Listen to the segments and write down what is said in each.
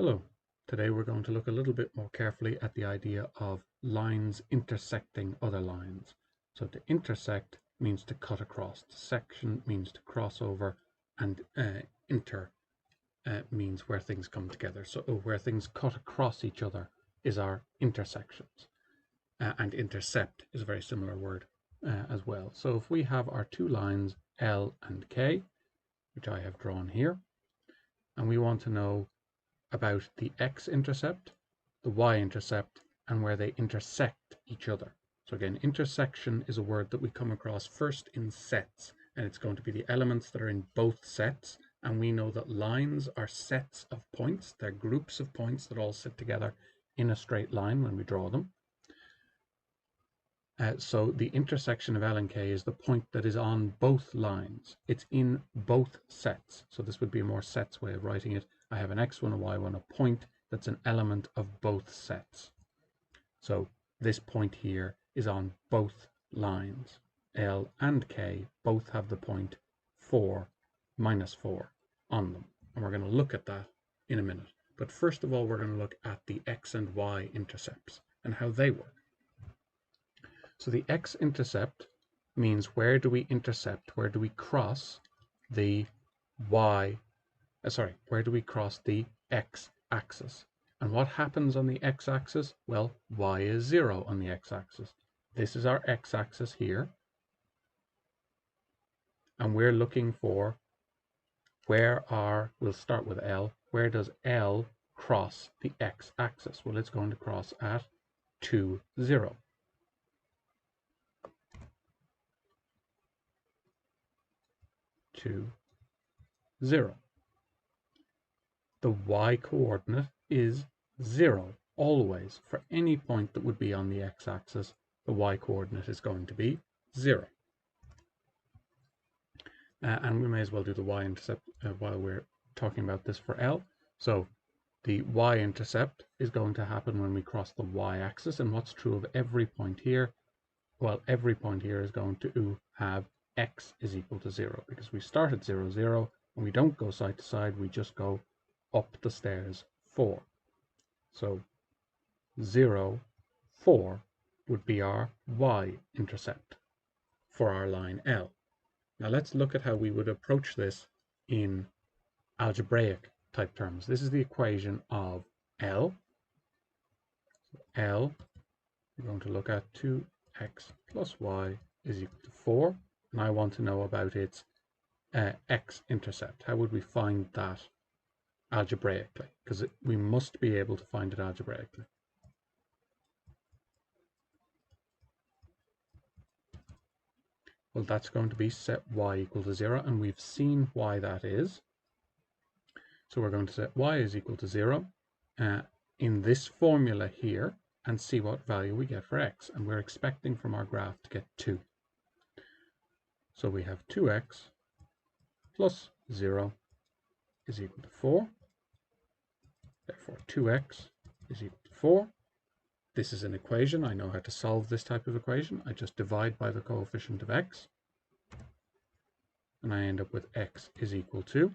Hello. Today we're going to look a little bit more carefully at the idea of lines intersecting other lines. So to intersect means to cut across, to section means to cross over, and inter means where things come together. So where things cut across each other is our intersections. And intercept is a very similar word as well. So if we have our two lines L and K, which I have drawn here, and we want to know about the x-intercept, the y-intercept, and where they intersect each other. So again, intersection is a word that we come across first in sets, and it's going to be the elements that are in both sets. And we know that lines are sets of points. They're groups of points that all sit together in a straight line when we draw them. So the intersection of L and K is the point that is on both lines. It's in both sets. So this would be a more sets way of writing it. I have an x1, a y1, a point that's an element of both sets. So this point here is on both lines. L and K both have the point 4, -4 on them. And we're going to look at that in a minute. But first of all, we're going to look at the x and y intercepts and how they work. So the x-intercept means where do we intercept, where do we cross the where do we cross the x-axis? And what happens on the x-axis? Well, y is 0 on the x-axis. This is our x-axis here. And we're looking for we'll start with L. Where does L cross the x-axis? Well, it's going to cross at 2, 0. To 0. The y-coordinate is 0. Always, for any point that would be on the x-axis, the y-coordinate is going to be 0. And we may as well do the y-intercept while we're talking about this for L. So the y-intercept is going to happen when we cross the y-axis. And what's true of every point here? Well, every point here is going to have x is equal to 0, because we start at 0, 0, and we don't go side to side, we just go up the stairs 4. So 0, 4 would be our y-intercept for our line L. Now let's look at how we would approach this in algebraic type terms. This is the equation of L. L, we're going to look at 2x plus y is equal to 4. And I want to know about its x-intercept. How would we find that algebraically? Because we must be able to find it algebraically. Well, that's going to be set y equal to 0, and we've seen why that is. So we're going to set y is equal to 0 in this formula here and see what value we get for x. And we're expecting from our graph to get 2. So we have 2x plus 0 is equal to 4. Therefore, 2x is equal to 4. This is an equation. I know how to solve this type of equation. I just divide by the coefficient of x. And I end up with x is equal to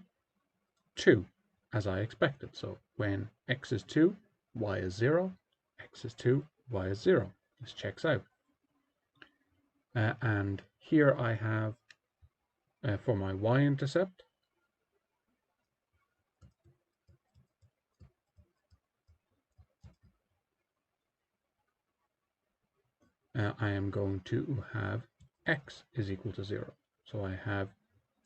2, as I expected. So when x is 2, y is 0. X is 2, y is 0. This checks out. And here I have, for my y-intercept, I am going to have x is equal to 0. So I have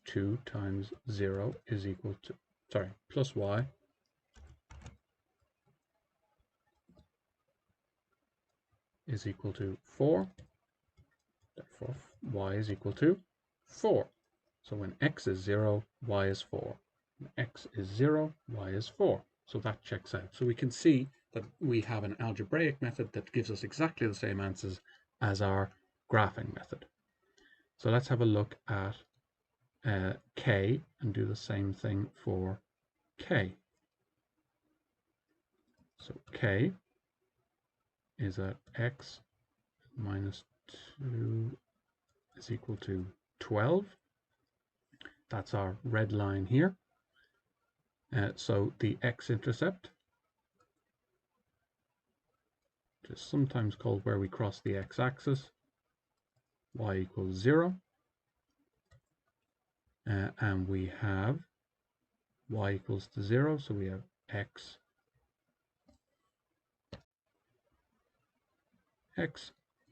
2 times 0 is equal to, plus y is equal to 4. Therefore, y is equal to 4. So when x is 0, y is 4. When x is 0, y is 4. So that checks out. So we can see that we have an algebraic method that gives us exactly the same answers as our graphing method. So let's have a look at k and do the same thing for k. So k is that x minus 2 is equal to 12. That's our red line here. So the x-intercept which is sometimes called where we cross the x-axis, y equals 0. And we have y equals to 0, so we have x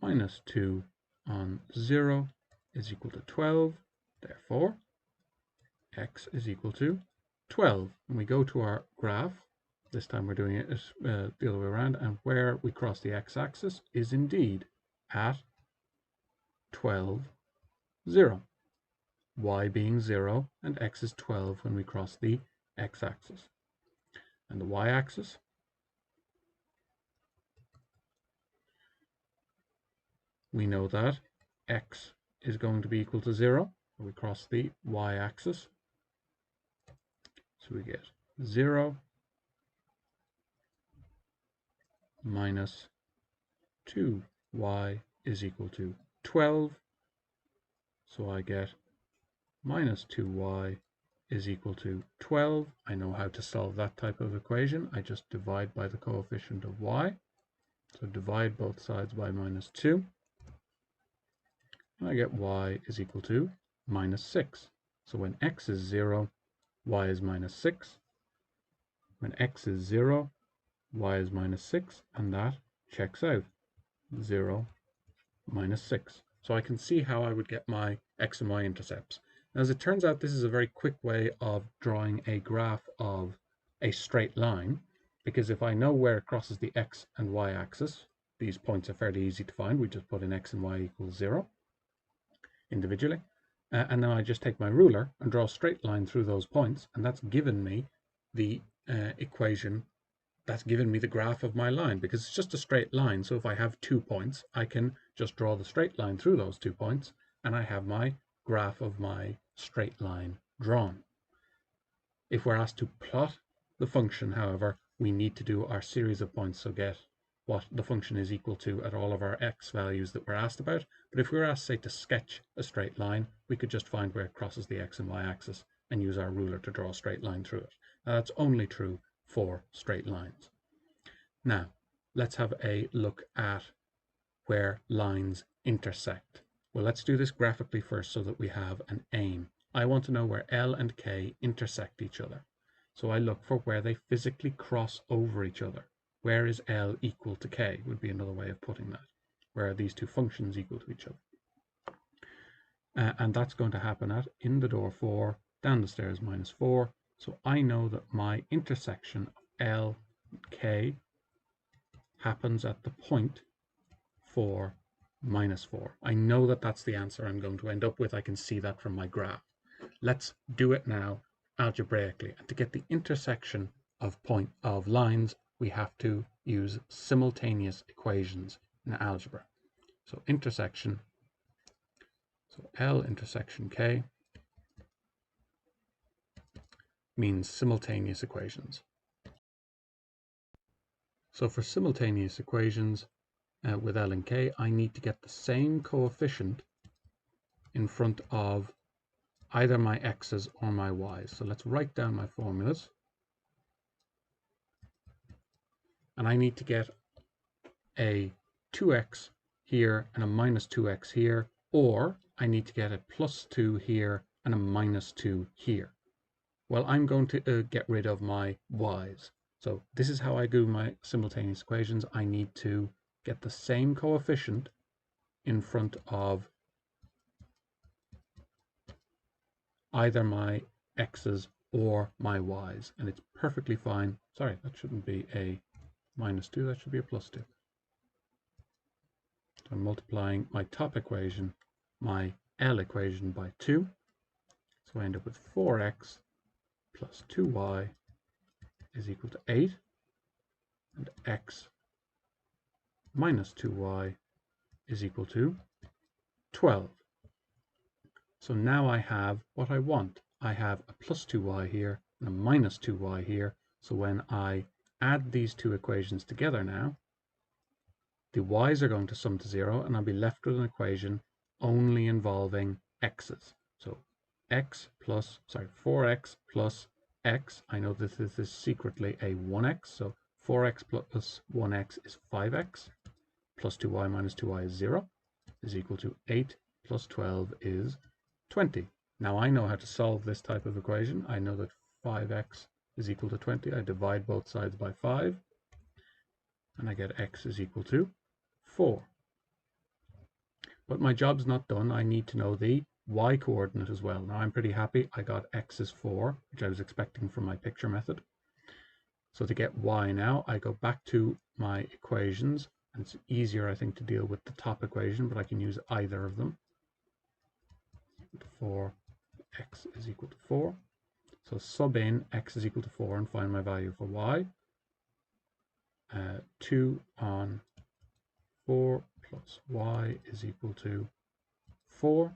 minus 2 on 0 is equal to 12. Therefore, x is equal to 12. And we go to our graph. This time we're doing it the other way around, and where we cross the x-axis is indeed at 12, 0. Y being 0 and x is 12 when we cross the x-axis. And the y-axis, we know that x is going to be equal to 0 when we cross the y-axis. So we get 0 minus 2y is equal to 12. So I get minus 2y is equal to 12. I know how to solve that type of equation. I just divide by the coefficient of y. So divide both sides by minus 2. And I get y is equal to minus 6. So when x is 0, y is minus 6. When x is 0, y is minus 6, and that checks out. 0 minus 6. So I can see how I would get my x and y intercepts. Now, as it turns out, this is a very quick way of drawing a graph of a straight line, because if I know where it crosses the x and y axis, these points are fairly easy to find. We just put in x and y equals 0 individually. And then I just take my ruler and draw a straight line through those points, and that's given me the equation, that's given me the graph of my line, because it's just a straight line. So if I have 2 points, I can just draw the straight line through those 2 points, and I have my graph of my straight line drawn. If we're asked to plot the function, however, we need to do our series of points, so get what the function is equal to at all of our x values that we're asked about. But if we were asked, say, to sketch a straight line, we could just find where it crosses the x and y axis and use our ruler to draw a straight line through it. Now, that's only true for straight lines. Now, let's have a look at where lines intersect. Well, let's do this graphically first so that we have an aim. I want to know where L and K intersect each other. So I look for where they physically cross over each other. Where is L equal to K would be another way of putting that. Where are these two functions equal to each other? And that's going to happen at in the door 4, down the stairs minus 4. So I know that my intersection of L and K happens at the point 4, minus 4. I know that that's the answer I'm going to end up with. I can see that from my graph. Let's do it now algebraically. And to get the intersection of lines, we have to use simultaneous equations in algebra. So intersection, so L intersection K means simultaneous equations. So for simultaneous equations with L and K, I need to get the same coefficient in front of either my x's or my y's. So let's write down my formulas. And I need to get a 2x here and a minus 2x here, or I need to get a plus 2 here and a minus 2 here. Well, I'm going to get rid of my y's. So this is how I do my simultaneous equations. I need to get the same coefficient in front of either my x's or my y's, and it's perfectly fine. Sorry, that shouldn't be a minus 2, that should be a plus 2. So I'm multiplying my top equation, my L equation, by 2. So I end up with 4x plus 2y is equal to 8, and x minus 2y is equal to 12. So now I have what I want. I have a plus 2y here and a minus 2y here. So when I add these two equations together now, the y's are going to sum to 0, and I'll be left with an equation only involving x's. So 4x plus x. I know that this is secretly a 1x, so 4x plus 1x is 5x. plus 2y minus 2y is 0, is equal to 8 plus 12 is 20. Now I know how to solve this type of equation. I know that 5x is equal to 20. I divide both sides by 5, and I get x is equal to 4. But my job's not done. I need to know the y coordinate as well. Now I'm pretty happy I got x is 4, which I was expecting from my picture method. So to get y now, I go back to my equations, and it's easier, I think, to deal with the top equation, but I can use either of them. 4, x is equal to 4. So sub in x is equal to 4 and find my value for y. 2 on 4 plus y is equal to 4.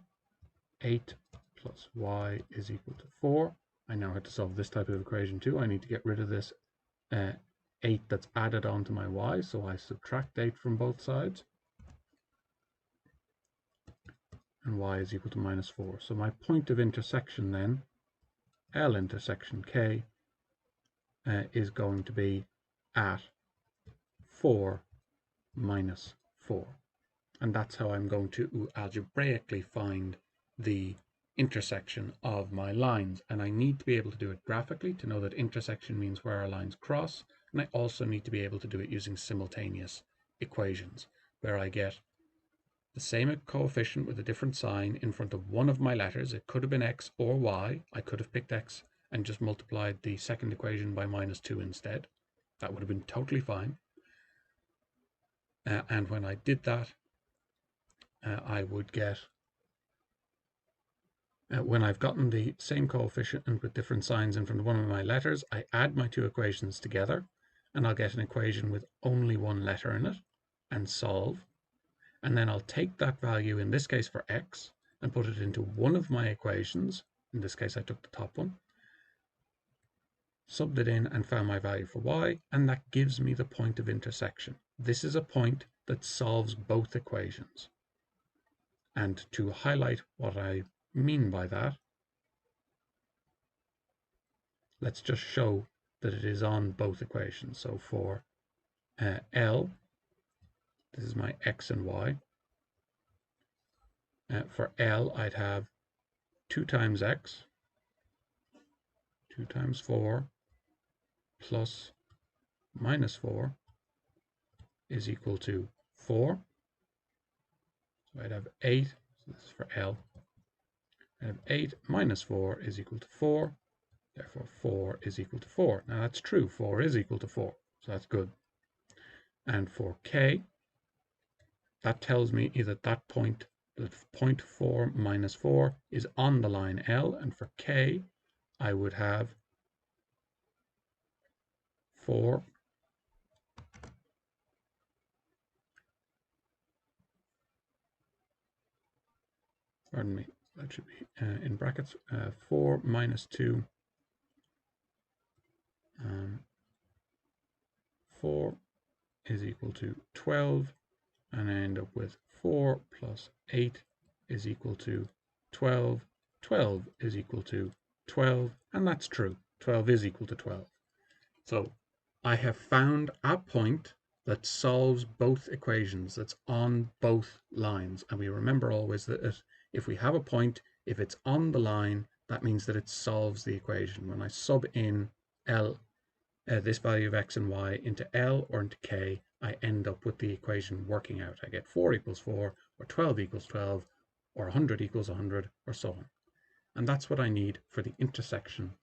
8 plus y is equal to 4. I now have to solve this type of equation too. I need to get rid of this 8 that's added onto my y, so I subtract 8 from both sides. And y is equal to minus 4. So my point of intersection then, L intersection K, is going to be at 4 minus 4. And that's how I'm going to algebraically find the intersection of my lines. And I need to be able to do it graphically to know that intersection means where our lines cross. And I also need to be able to do it using simultaneous equations, where I get the same coefficient with a different sign in front of one of my letters. It could have been x or y. I could have picked x and just multiplied the second equation by minus 2 instead. That would have been totally fine. And when I did that, I would get, when I've gotten the same coefficient with different signs in front of one of my letters, I add my two equations together, and I'll get an equation with only one letter in it, and solve. And then I'll take that value, in this case for x, and put it into one of my equations. In this case, I took the top one, subbed it in, and found my value for y, and that gives me the point of intersection. This is a point that solves both equations. And to highlight what I mean by that, let's just show that it is on both equations. So for L, this is my x and y. For L, I'd have 2 times x, 2 times 4, plus minus 4 is equal to 4. So I'd have 8, so this is for L. I have 8 minus 4 is equal to 4. Therefore, 4 is equal to 4. Now that's true, 4 is equal to 4, so that's good. And for K, that tells me either that point 4 minus 4 is on the line L, and for K, I would have 4 pardon me, that should be in brackets, 4 minus 2, 4 is equal to 12, and I end up with 4 plus 8 is equal to 12. 12 is equal to 12, and that's true. 12 is equal to 12. So I have found a point that solves both equations, that's on both lines. And we remember always that if we have a point, if it's on the line, that means that it solves the equation. When I sub in L, this value of x and y into L or into K, I end up with the equation working out. I get 4 equals 4, or 12 equals 12, or 100 equals 100, or so on. And that's what I need for the intersection